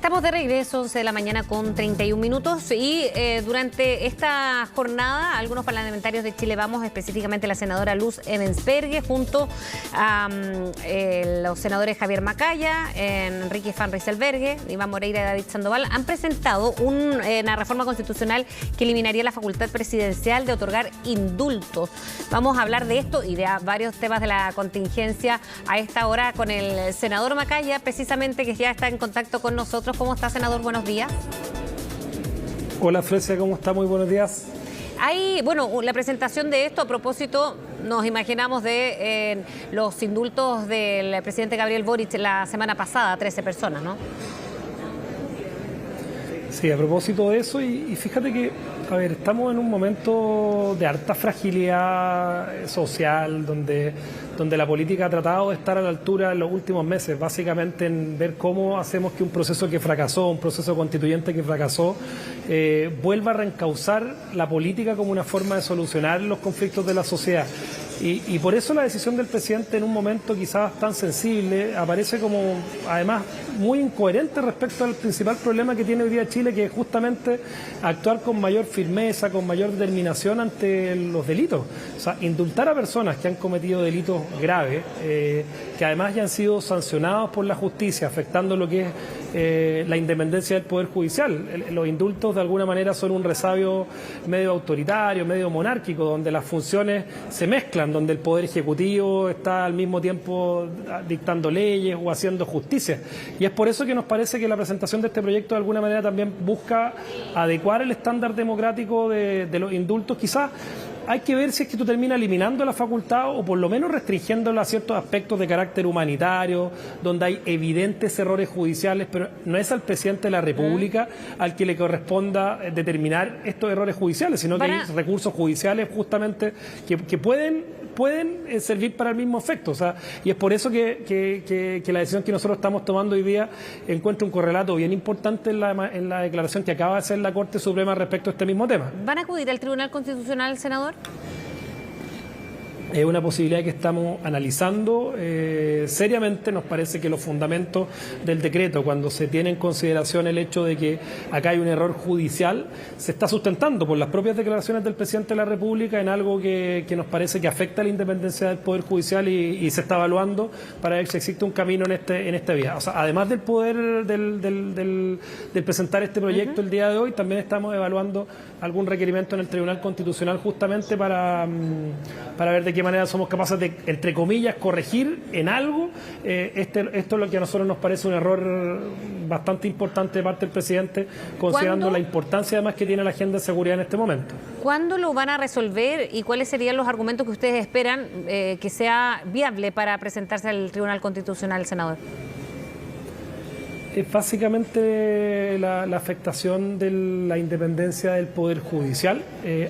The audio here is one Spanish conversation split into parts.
Estamos de regreso, 11 de la mañana con 31 minutos y durante esta jornada algunos parlamentarios de Chile Vamos, específicamente la senadora Luz Ebensberger, junto a los senadores Javier Macaya, Enrique Van Rysselberghe, Iván Moreira y David Sandoval, han presentado una reforma constitucional que eliminaría la facultad presidencial de otorgar indultos. Vamos a hablar de esto y de varios temas de la contingencia a esta hora con el senador Macaya, precisamente, que ya está en contacto con nosotros. ¿Cómo está, senador? Buenos días. Hola, Fresia, ¿cómo está? Muy buenos días. Hay, bueno, la presentación de esto, a propósito, nos imaginamos de los indultos del presidente Gabriel Boric la semana pasada, 13 personas, ¿no? Sí, a propósito de eso, y fíjate que, a ver, estamos en un momento de harta fragilidad social, donde la política ha tratado de estar a la altura en los últimos meses, básicamente en ver cómo hacemos que un proceso que fracasó, un proceso constituyente que fracasó, vuelva a reencauzar la política como una forma de solucionar los conflictos de la sociedad. Y por eso la decisión del presidente en un momento quizás tan sensible aparece como, además, muy incoherente respecto al principal problema que tiene hoy día Chile, que es justamente actuar con mayor firmeza, con mayor determinación ante los delitos. O sea, indultar a personas que han cometido delitos graves, que además ya han sido sancionados por la justicia, afectando lo que es la independencia del Poder Judicial. Los indultos de alguna manera son un resabio medio autoritario, medio monárquico, donde las funciones se mezclan, donde el Poder Ejecutivo está al mismo tiempo dictando leyes o haciendo justicia. Y es por eso que nos parece que la presentación de este proyecto de alguna manera también busca adecuar el estándar democrático de los indultos. Quizás hay que ver si es que tú terminas eliminando la facultad o por lo menos restringiéndola a ciertos aspectos de carácter humanitario, donde hay evidentes errores judiciales, pero no es al presidente de la República al que le corresponda determinar estos errores judiciales, sino que hay recursos judiciales justamente que pueden servir para el mismo efecto. O sea, y es por eso que la decisión que nosotros estamos tomando hoy día encuentra un correlato bien importante en la declaración que acaba de hacer la Corte Suprema respecto a este mismo tema. ¿Van a acudir al Tribunal Constitucional, senador? Es una posibilidad que estamos analizando seriamente. Nos parece que los fundamentos del decreto, cuando se tiene en consideración el hecho de que acá hay un error judicial, se está sustentando por las propias declaraciones del presidente de la República en algo que nos parece que afecta a la independencia del Poder Judicial y se está evaluando para ver si existe un camino en esta vía. O sea, además del poder del presentar este proyecto el día de hoy, también estamos evaluando algún requerimiento en el Tribunal Constitucional justamente para ver de qué manera somos capaces de, entre comillas, corregir en algo esto es lo que a nosotros nos parece un error bastante importante de parte del presidente, considerando la importancia además que tiene la agenda de seguridad en este momento. ¿Cuándo lo van a resolver y cuáles serían los argumentos que ustedes esperan que sea viable para presentarse al Tribunal Constitucional, senador? Es básicamente la afectación de la independencia del Poder Judicial.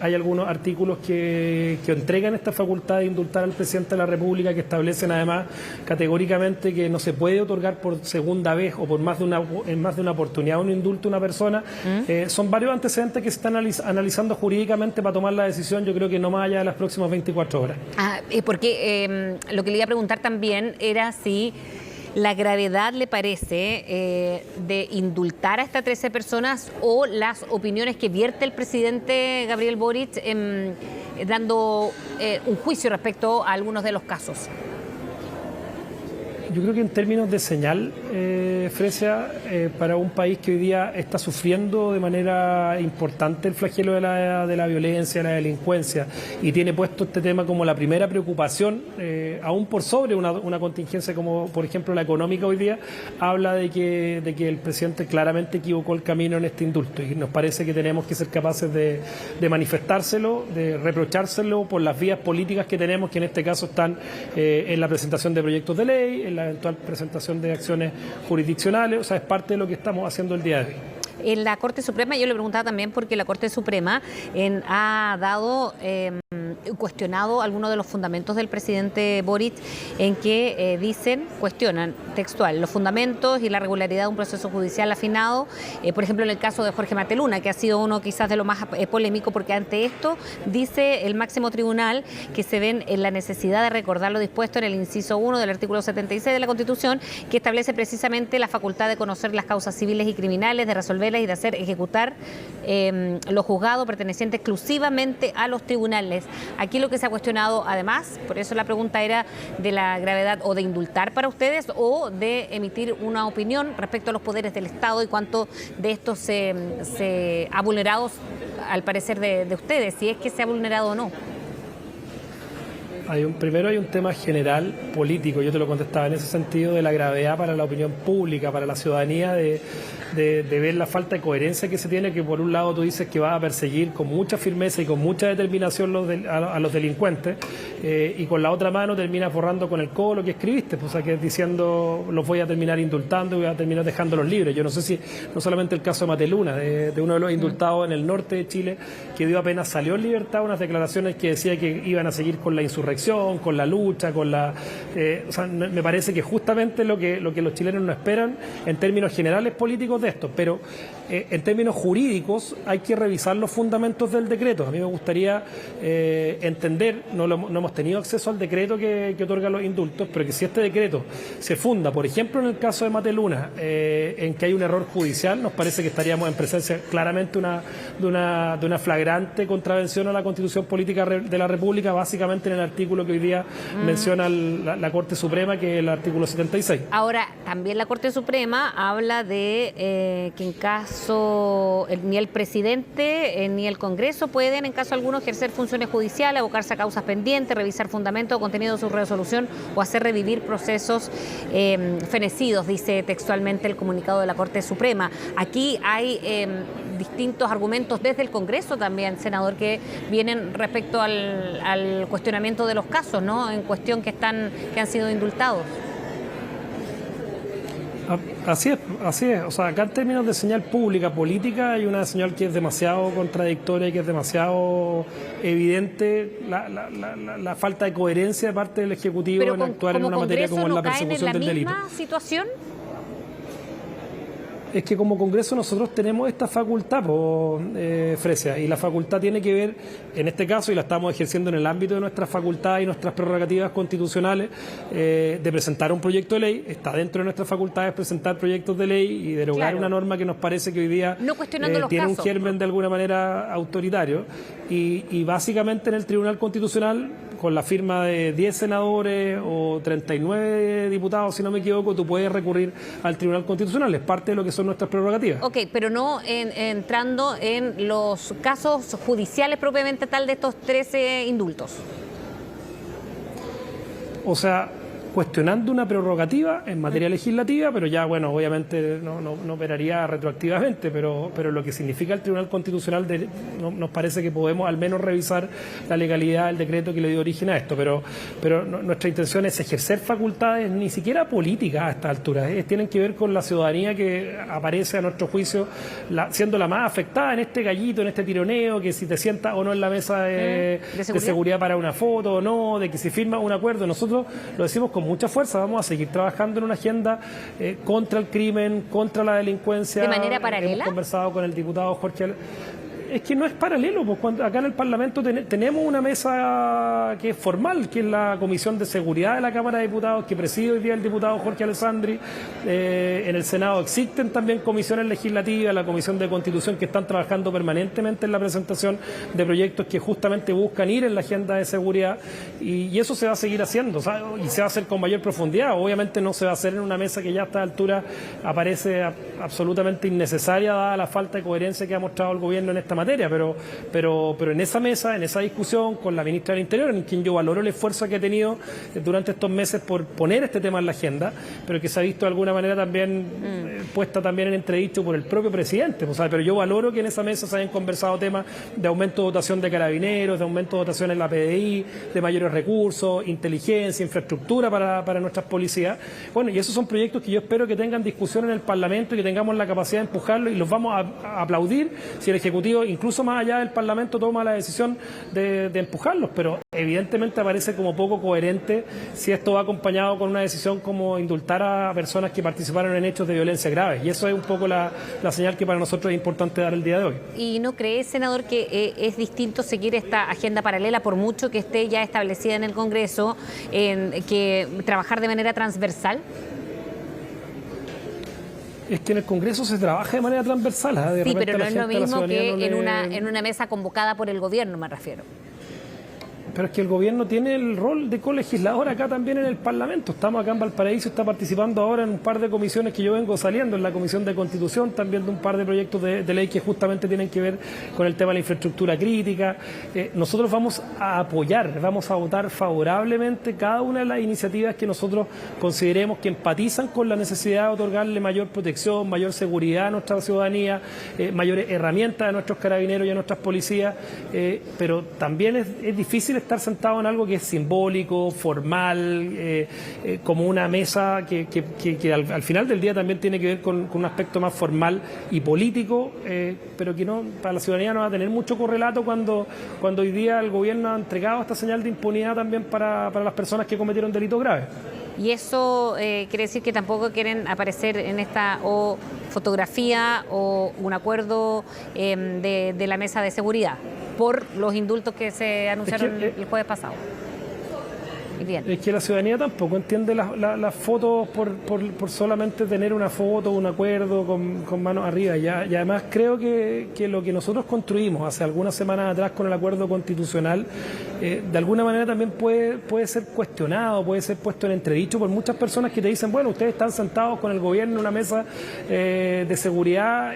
Hay algunos artículos que entregan esta facultad de indultar al presidente de la República, que establecen además categóricamente que no se puede otorgar por segunda vez o por en más de una oportunidad un indulto a una persona. Son varios antecedentes que se están analizando jurídicamente para tomar la decisión, yo creo que no más allá de las próximas 24 horas. Porque lo que le iba a preguntar también era si la gravedad, le parece, de indultar a estas 13 personas o las opiniones que vierte el presidente Gabriel Boric dando un juicio respecto a algunos de los casos. Yo creo que en términos de señal, Fresia, para un país que hoy día está sufriendo de manera importante el flagelo de la violencia, de la delincuencia, y tiene puesto este tema como la primera preocupación, aún por sobre una contingencia como, por ejemplo, la económica hoy día, habla de que el presidente claramente equivocó el camino en este indulto, y nos parece que tenemos que ser capaces de manifestárselo, de reprochárselo por las vías políticas que tenemos, que en este caso están en la presentación de proyectos de ley, en la eventual presentación de acciones jurisdiccionales. O sea, es parte de lo que estamos haciendo el día de hoy. En la Corte Suprema, yo le preguntaba también porque la Corte Suprema ha dado, cuestionado algunos de los fundamentos del presidente Boric, en que cuestionan textual los fundamentos y la regularidad de un proceso judicial afinado, por ejemplo en el caso de Jorge Mateluna, que ha sido uno quizás de lo más polémico, porque ante esto dice el máximo tribunal que se ven en la necesidad de recordar lo dispuesto en el inciso 1 del artículo 76 de la Constitución, que establece precisamente la facultad de conocer las causas civiles y criminales, de resolverlas y de hacer ejecutar lo juzgado perteneciente exclusivamente a los tribunales. Aquí lo que se ha cuestionado además, por eso la pregunta era de la gravedad o de indultar para ustedes o de emitir una opinión respecto a los poderes del Estado y cuánto de esto se ha vulnerado al parecer de ustedes, si es que se ha vulnerado o no. Primero hay un tema general político, yo te lo contestaba en ese sentido, de la gravedad para la opinión pública, para la ciudadanía, de ver la falta de coherencia que se tiene, que por un lado tú dices que vas a perseguir con mucha firmeza y con mucha determinación a los delincuentes, y con la otra mano terminas borrando con el codo lo que escribiste, pues, o sea, que diciendo los voy a terminar indultando y voy a terminar dejándolos libres. Yo no sé si, no solamente el caso de Mateluna, de uno de los indultados en el norte de Chile, que dio apenas salió en libertad unas declaraciones que decía que iban a seguir con la insurrección, con la lucha, con la... o sea, me parece que justamente lo que los chilenos no esperan en términos generales políticos de esto, pero en términos jurídicos hay que revisar los fundamentos del decreto. A mí me gustaría entender, no hemos tenido acceso al decreto que otorga los indultos, pero que si este decreto se funda, por ejemplo en el caso de Mateluna, en que hay un error judicial, nos parece que estaríamos en presencia claramente de una flagrante contravención a la Constitución Política de la República, básicamente en el artículo que hoy día menciona la Corte Suprema, que es el artículo 76. Ahora, también la Corte Suprema habla de que en caso ni el presidente ni el Congreso pueden, en caso alguno, ejercer funciones judiciales, abocarse a causas pendientes, revisar fundamentos o contenido de su resolución o hacer revivir procesos fenecidos, dice textualmente el comunicado de la Corte Suprema. Aquí hay distintos argumentos desde el Congreso también, senador, que vienen respecto al cuestionamiento de los casos, ¿no?, en cuestión que han sido indultados. Así es. O sea, acá en términos de señal pública, política, hay una señal que es demasiado contradictoria y que es demasiado evidente la falta de coherencia de parte del Ejecutivo en actuar en una materia como la persecución del delito. ¿Pero como Congreso no caen en la misma situación? Es que como Congreso nosotros tenemos esta facultad, Fresia, y la facultad tiene que ver, en este caso, y la estamos ejerciendo en el ámbito de nuestras facultades y nuestras prerrogativas constitucionales, de presentar un proyecto de ley. Está dentro de nuestras facultades presentar proyectos de ley y derogar una norma que nos parece que hoy día tiene un germen de alguna manera autoritario. Y básicamente en el Tribunal Constitucional, con la firma de 10 senadores o 39 diputados, si no me equivoco, tú puedes recurrir al Tribunal Constitucional. Es parte de lo que son nuestras prerrogativas. Ok, pero no entrando en los casos judiciales propiamente tal de estos 13 indultos. O sea, cuestionando una prerrogativa en materia legislativa, pero ya, bueno, obviamente no operaría retroactivamente, pero lo que significa el Tribunal Constitucional nos parece que podemos al menos revisar la legalidad del decreto que le dio origen a esto, pero nuestra intención es ejercer facultades ni siquiera políticas a esta altura, tienen que ver con la ciudadanía que aparece a nuestro juicio siendo la más afectada en este gallito, en este tironeo, que si te sientas o no en la mesa de seguridad para una foto o no, de que si firmas un acuerdo. Nosotros lo decimos con mucha fuerza, vamos a seguir trabajando en una agenda contra el crimen, contra la delincuencia. ¿De manera paralela? Hemos conversado con el diputado Jorge... Es que no es paralelo, pues acá en el Parlamento tenemos una mesa que es formal, que es la Comisión de Seguridad de la Cámara de Diputados, que preside hoy día el diputado Jorge Alessandri. En el Senado existen también comisiones legislativas, la Comisión de Constitución, que están trabajando permanentemente en la presentación de proyectos que justamente buscan ir en la agenda de seguridad, y eso se va a seguir haciendo, y se va a hacer con mayor profundidad. Obviamente no se va a hacer en una mesa que ya a esta altura aparece absolutamente innecesaria, dada la falta de coherencia que ha mostrado el gobierno en esta materia. materia, pero en esa mesa, en esa discusión con la ministra del Interior, en quien yo valoro el esfuerzo que ha tenido durante estos meses por poner este tema en la agenda, pero que se ha visto de alguna manera también puesta también en entredicho por el propio presidente. O sea, pero yo valoro que en esa mesa se hayan conversado temas de aumento de dotación de carabineros, de aumento de dotación en la PDI, de mayores recursos, inteligencia, infraestructura para nuestras policías. Bueno, y esos son proyectos que yo espero que tengan discusión en el Parlamento y que tengamos la capacidad de empujarlos, y los vamos a aplaudir si el Ejecutivo, incluso más allá del Parlamento, toma la decisión de empujarlos, pero evidentemente parece como poco coherente si esto va acompañado con una decisión como indultar a personas que participaron en hechos de violencia graves, y eso es un poco la señal que para nosotros es importante dar el día de hoy. ¿Y no cree, senador, que es distinto seguir esta agenda paralela, por mucho que esté ya establecida en el Congreso, que trabajar de manera transversal? Es que en el Congreso se trabaja de manera transversal. Sí, pero no es lo mismo que en una mesa convocada por el gobierno, me refiero. Pero es que el gobierno tiene el rol de colegislador acá también en el Parlamento. Estamos acá en Valparaíso, está participando ahora en un par de comisiones que yo vengo saliendo, en la Comisión de Constitución, también de un par de proyectos de ley que justamente tienen que ver con el tema de la infraestructura crítica. Nosotros vamos a apoyar, vamos a votar favorablemente cada una de las iniciativas que nosotros consideremos que empatizan con la necesidad de otorgarle mayor protección, mayor seguridad a nuestra ciudadanía, mayores herramientas a nuestros carabineros y a nuestras policías, pero también es difícil estar sentado en algo que es simbólico, formal, como una mesa que al final del día también tiene que ver con un aspecto más formal y político, pero que no, para la ciudadanía no va a tener mucho correlato cuando hoy día el gobierno ha entregado esta señal de impunidad también para las personas que cometieron delitos graves. Y eso quiere decir que tampoco quieren aparecer en esta o fotografía o un acuerdo de la mesa de seguridad por los indultos que se anunciaron el jueves pasado. Bien. Es que la ciudadanía tampoco entiende las fotos por solamente tener una foto, un acuerdo con manos arriba. Y además creo que lo que nosotros construimos hace algunas semanas atrás con el acuerdo constitucional, de alguna manera también puede ser cuestionado, puede ser puesto en entredicho por muchas personas que te dicen, bueno, ustedes están sentados con el gobierno en una mesa de seguridad,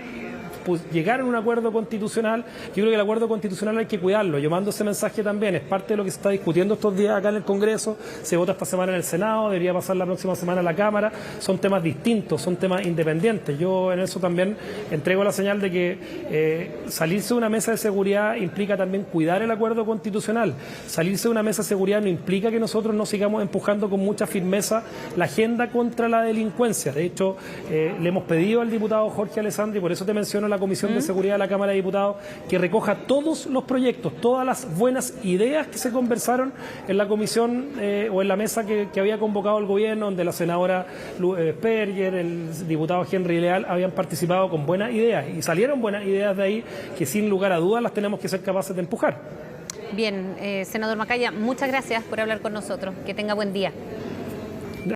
llegar a un acuerdo constitucional. Yo creo que el acuerdo constitucional hay que cuidarlo. Yo mando ese mensaje también, es parte de lo que se está discutiendo estos días acá en el Congreso, se vota esta semana en el Senado, debería pasar la próxima semana a la Cámara. Son temas distintos, son temas independientes. Yo en eso también entrego la señal de que salirse de una mesa de seguridad implica también cuidar el acuerdo constitucional. Salirse de una mesa de seguridad no implica que nosotros no sigamos empujando con mucha firmeza la agenda contra la delincuencia. De hecho, le hemos pedido al diputado Jorge Alessandri, por eso te menciono la Comisión de Seguridad de la Cámara de Diputados, que recoja todos los proyectos, todas las buenas ideas que se conversaron en la comisión o en la mesa que había convocado el gobierno, donde la senadora Sperger, el diputado Henry Leal habían participado con buenas ideas, y salieron buenas ideas de ahí que sin lugar a dudas las tenemos que ser capaces de empujar. Bien, senador Macaya, muchas gracias por hablar con nosotros. Que tenga buen día.